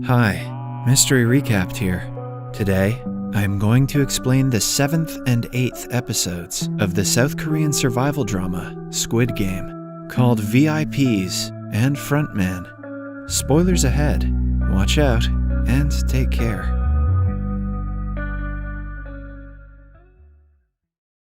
Hi, Mystery Recapped here. Today, I am going to explain the 7th and 8th episodes of the South Korean survival drama SQUID Game, called VIPs and Frontman. Spoilers ahead, watch out, and take care.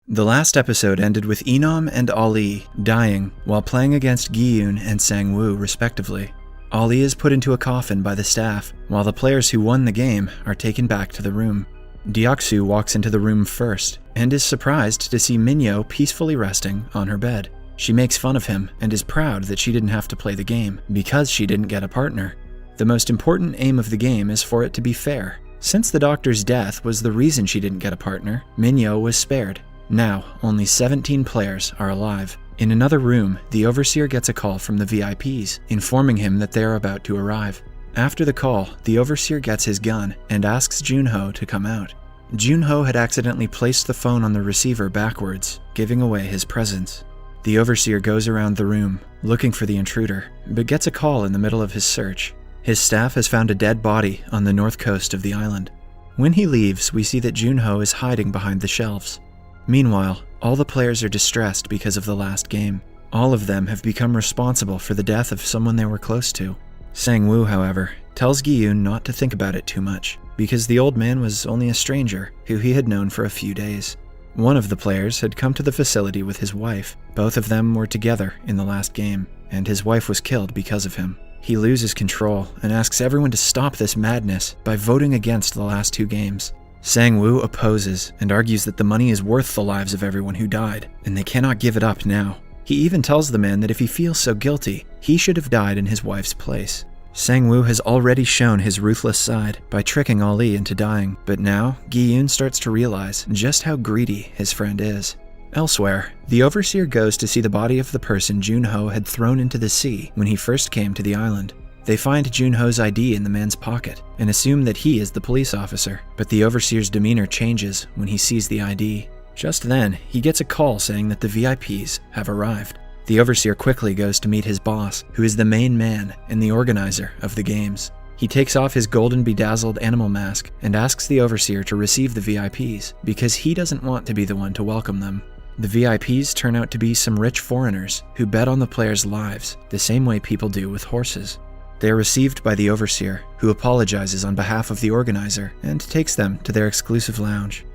The last episode ended with Enam and Ali dying while playing against Gi-yoon and Sang-woo respectively. Ali is put into a coffin by the staff, while the players who won the game are taken back to the room. Deok-soo walks into the room first, and is surprised to see Minyo peacefully resting on her bed. She makes fun of him, and is proud that she didn't have to play the game, because she didn't get a partner. The most important aim of the game is for it to be fair. Since the doctor's death was the reason she didn't get a partner, Minyo was spared. Now, only 17 players are alive. In another room, the Overseer gets a call from the VIPs, informing him that they are about to arrive. After the call, the Overseer gets his gun and asks Junho to come out. Junho had accidentally placed the phone on the receiver backwards, giving away his presence. The Overseer goes around the room, looking for the intruder, but gets a call in the middle of his search. His staff has found a dead body on the north coast of the island. When he leaves, we see that Junho is hiding behind the shelves. Meanwhile, all the players are distressed because of the last game. All of them have become responsible for the death of someone they were close to. Sang-woo, however, tells Gi-yoon not to think about it too much, because the old man was only a stranger who he had known for a few days. One of the players had come to the facility with his wife. Both of them were together in the last game, and his wife was killed because of him. He loses control and asks everyone to stop this madness by voting against the last two games. Sang-woo opposes and argues that the money is worth the lives of everyone who died, and they cannot give it up now. He even tells the man that if he feels so guilty, he should have died in his wife's place. Sang-woo has already shown his ruthless side by tricking Ali into dying, but now Gi-yoon starts to realize just how greedy his friend is. Elsewhere, the Overseer goes to see the body of the person Junho had thrown into the sea when he first came to the island. They find Junho's ID in the man's pocket and assume that he is the police officer, but the Overseer's demeanor changes when he sees the ID. Just then, he gets a call saying that the VIPs have arrived. The Overseer quickly goes to meet his boss, who is the main man and the organizer of the games. He takes off his golden bedazzled animal mask and asks the Overseer to receive the VIPs because he doesn't want to be the one to welcome them. The VIPs turn out to be some rich foreigners who bet on the players' lives the same way people do with horses. They are received by the Overseer, who apologizes on behalf of the organizer and takes them to their exclusive lounge.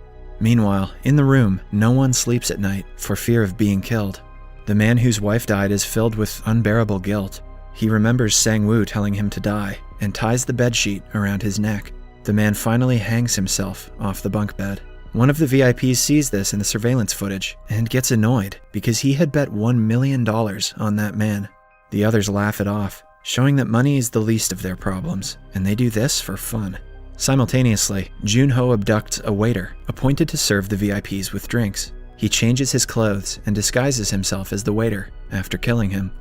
Meanwhile, in the room, no one sleeps at night for fear of being killed. The man whose wife died is filled with unbearable guilt. He remembers Sang-woo telling him to die and ties the bedsheet around his neck. The man finally hangs himself off the bunk bed. One of the VIPs sees this in the surveillance footage and gets annoyed because he had bet $1 million on that man. The others laugh it off, showing that money is the least of their problems, and they do this for fun. Simultaneously, Junho abducts a waiter appointed to serve the VIPs with drinks. He changes his clothes and disguises himself as the waiter after killing him.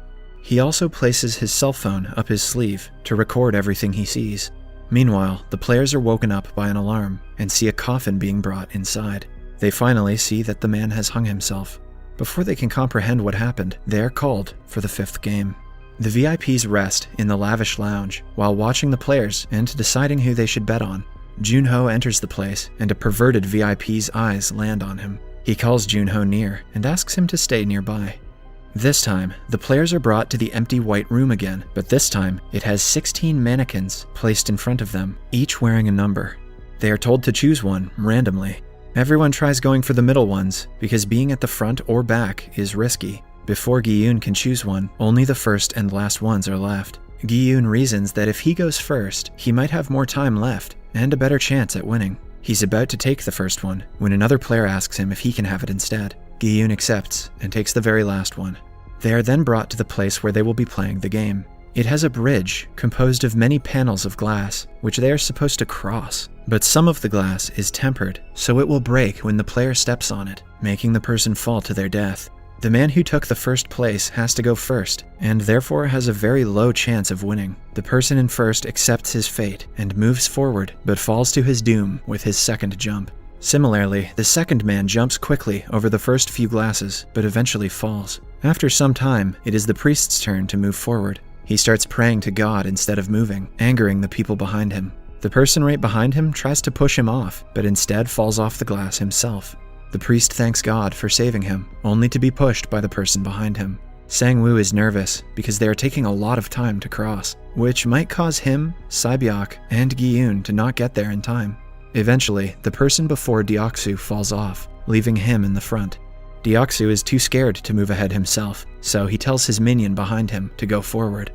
He also places his cell phone up his sleeve to record everything he sees. Meanwhile, the players are woken up by an alarm and see a coffin being brought inside. They finally see that the man has hung himself. Before they can comprehend what happened, they are called for the 5th game. The VIPs rest in the lavish lounge while watching the players and deciding who they should bet on. Junho enters the place, and a perverted VIP's eyes land on him. He calls Junho near and asks him to stay nearby. This time, the players are brought to the empty white room again, but this time it has 16 mannequins placed in front of them, each wearing a number. They are told to choose one randomly. Everyone tries going for the middle ones because being at the front or back is risky. Before Gi-yoon can choose one, only the first and last ones are left. Gi-yoon reasons that if he goes first, he might have more time left and a better chance at winning. He's about to take the first one when another player asks him if he can have it instead. Gi-yoon accepts and takes the very last one. They are then brought to the place where they will be playing the game. It has a bridge composed of many panels of glass, which they are supposed to cross. But some of the glass is tempered, so it will break when the player steps on it, making the person fall to their death. The man who took the first place has to go first, and therefore has a very low chance of winning. The person in first accepts his fate and moves forward, but falls to his doom with his second jump. Similarly, the second man jumps quickly over the first few glasses, but eventually falls. After some time, it is the priest's turn to move forward. He starts praying to God instead of moving, angering the people behind him. The person right behind him tries to push him off, but instead falls off the glass himself. The priest thanks God for saving him, only to be pushed by the person behind him. Sang-woo is nervous because they are taking a lot of time to cross, which might cause him, Sae-byeok, and Gi-yoon to not get there in time. Eventually, the person before Deok-soo falls off, leaving him in the front. Deok-soo is too scared to move ahead himself, so he tells his minion behind him to go forward.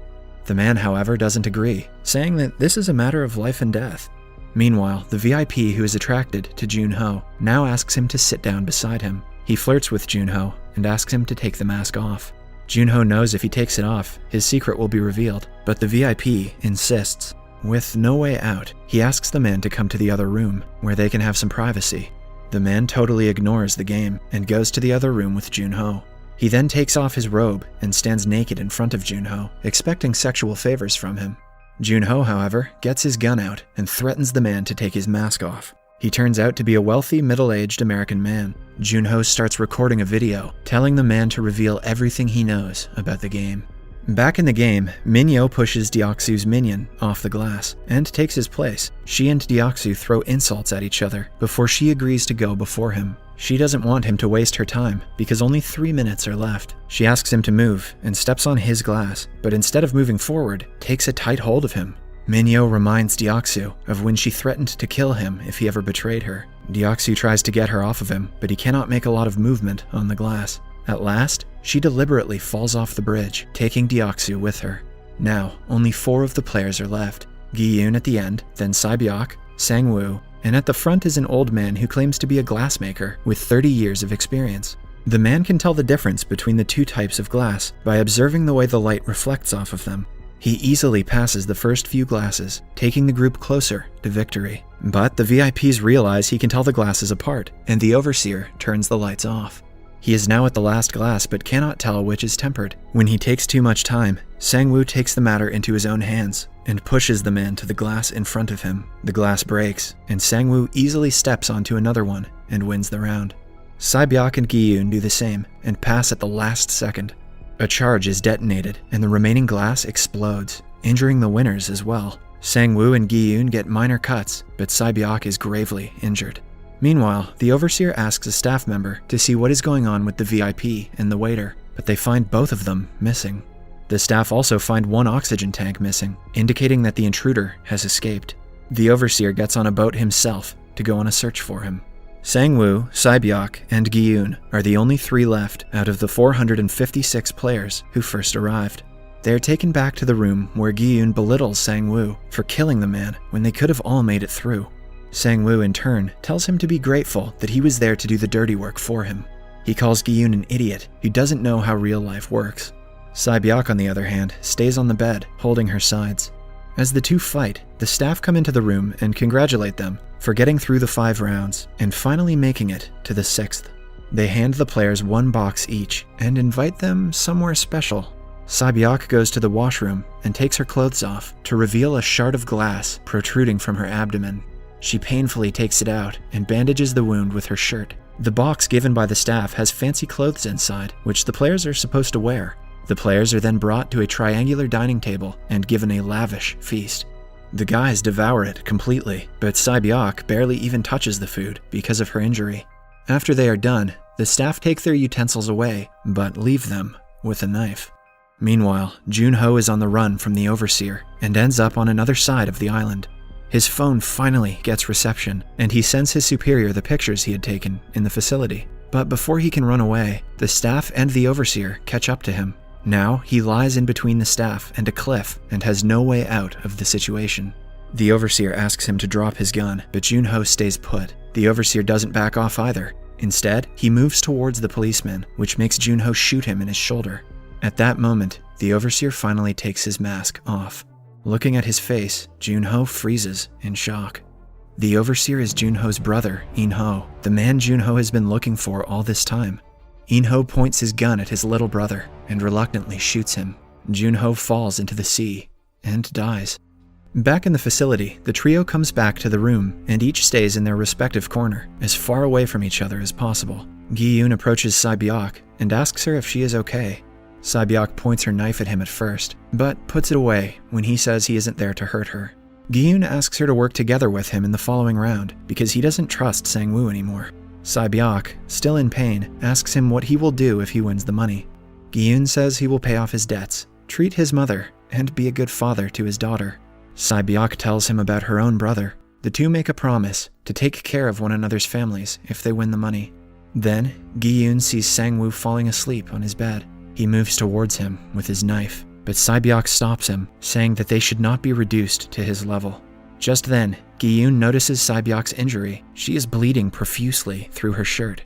The man, however, doesn't agree, saying that this is a matter of life and death. Meanwhile, the VIP who is attracted to Junho now asks him to sit down beside him. He flirts with Junho and asks him to take the mask off. Junho knows if he takes it off, his secret will be revealed, but the VIP insists. With no way out, he asks the man to come to the other room, where they can have some privacy. The man totally ignores the game and goes to the other room with Junho. He then takes off his robe and stands naked in front of Junho, expecting sexual favors from him. Junho, however, gets his gun out and threatens the man to take his mask off. He turns out to be a wealthy, middle-aged American man. Junho starts recording a video, telling the man to reveal everything he knows about the game. Back in the game, Minyo pushes Deok-soo's minion off the glass and takes his place. She and Deok-soo throw insults at each other before she agrees to go before him. She doesn't want him to waste her time because only 3 minutes are left. She asks him to move and steps on his glass, but instead of moving forward, takes a tight hold of him. Minyo reminds Deok-soo of when she threatened to kill him if he ever betrayed her. Deok-soo tries to get her off of him, but he cannot make a lot of movement on the glass. At last, she deliberately falls off the bridge, taking Deok-soo with her. Now, only 4 of the players are left. Gi-yoon at the end, then Sae-byeok, Sang-woo, and at the front is an old man who claims to be a glassmaker with 30 years of experience. The man can tell the difference between the 2 types of glass by observing the way the light reflects off of them. He easily passes the first few glasses, taking the group closer to victory. But the VIPs realize he can tell the glasses apart, and the overseer turns the lights off. He is now at the last glass but cannot tell which is tempered. When he takes too much time, Sang-woo takes the matter into his own hands and pushes the man to the glass in front of him. The glass breaks, and Sang-woo easily steps onto another one and wins the round. Sae-byeok and Gi-yoon do the same and pass at the last second. A charge is detonated, and the remaining glass explodes, injuring the winners as well. Sang-woo and Gi-yoon get minor cuts, but Sae-byeok is gravely injured. Meanwhile, the overseer asks a staff member to see what is going on with the VIP and the waiter, but they find both of them missing. The staff also find 1 oxygen tank missing, indicating that the intruder has escaped. The overseer gets on a boat himself to go on a search for him. Sang-woo, Sae-byeok, and Gi-yoon are the only 3 left out of the 456 players who first arrived. They are taken back to the room where Gi-yoon belittles Sang-woo for killing the man when they could have all made it through. Sang-woo, in turn, tells him to be grateful that he was there to do the dirty work for him. He calls Gi-yoon an idiot who doesn't know how real life works. Sae-byeok, on the other hand, stays on the bed, holding her sides. As the 2 fight, the staff come into the room and congratulate them for getting through the 5 rounds and finally making it to the 6th. They hand the players 1 box each and invite them somewhere special. Sae-byeok goes to the washroom and takes her clothes off to reveal a shard of glass protruding from her abdomen. She painfully takes it out and bandages the wound with her shirt. The box given by the staff has fancy clothes inside, which the players are supposed to wear. The players are then brought to a triangular dining table and given a lavish feast. The guys devour it completely, but Sae-byeok barely even touches the food because of her injury. After they are done, the staff take their utensils away, but leave them with a knife. Meanwhile, Junho is on the run from the overseer and ends up on another side of the island. His phone finally gets reception, and he sends his superior the pictures he had taken in the facility. But before he can run away, the staff and the overseer catch up to him. Now he lies in between the staff and a cliff and has no way out of the situation. The overseer asks him to drop his gun, but Junho stays put. The overseer doesn't back off either. Instead, he moves towards the policeman, which makes Junho shoot him in his shoulder. At that moment, the overseer finally takes his mask off. Looking at his face, Junho freezes in shock. The overseer is Junho's brother, In-ho, the man Junho has been looking for all this time. In-ho points his gun at his little brother and reluctantly shoots him. Junho falls into the sea and dies. Back in the facility, the trio comes back to the room and each stays in their respective corner, as far away from each other as possible. Gi-yoon approaches Sae-byeok and asks her if she is okay. Sae-byeok points her knife at him at first, but puts it away when he says he isn't there to hurt her. Gi-yoon asks her to work together with him in the following round because he doesn't trust Sang-woo anymore. Sae-byeok, still in pain, asks him what he will do if he wins the money. Gi-yoon says he will pay off his debts, treat his mother, and be a good father to his daughter. Sae-byeok tells him about her own brother. The two make a promise to take care of one another's families if they win the money. Then, Gi-yoon sees Sang-woo falling asleep on his bed. He moves towards him with his knife, but Sae-byeok stops him, saying that they should not be reduced to his level. Just then, Gi-yoon notices Sae-byeok's injury. She is bleeding profusely through her shirt.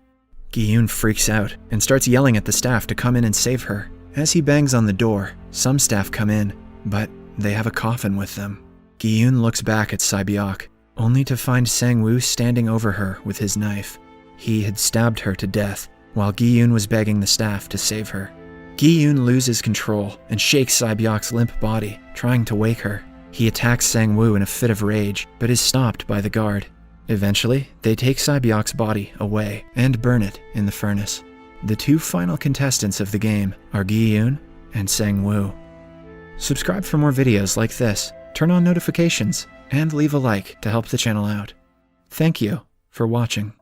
Gi-yoon freaks out and starts yelling at the staff to come in and save her. As he bangs on the door, some staff come in, but they have a coffin with them. Gi-yoon looks back at Sae-byeok, only to find Sang-woo standing over her with his knife. He had stabbed her to death, while Gi-yoon was begging the staff to save her. Gi-yoon loses control and shakes Sae-byeok's limp body, trying to wake her. He attacks Sang-woo in a fit of rage, but is stopped by the guard. Eventually, they take Sae-byeok's body away and burn it in the furnace. The two final contestants of the game are Gi-yoon and Sang-woo. Subscribe for more videos like this, turn on notifications, and leave a like to help the channel out. Thank you for watching.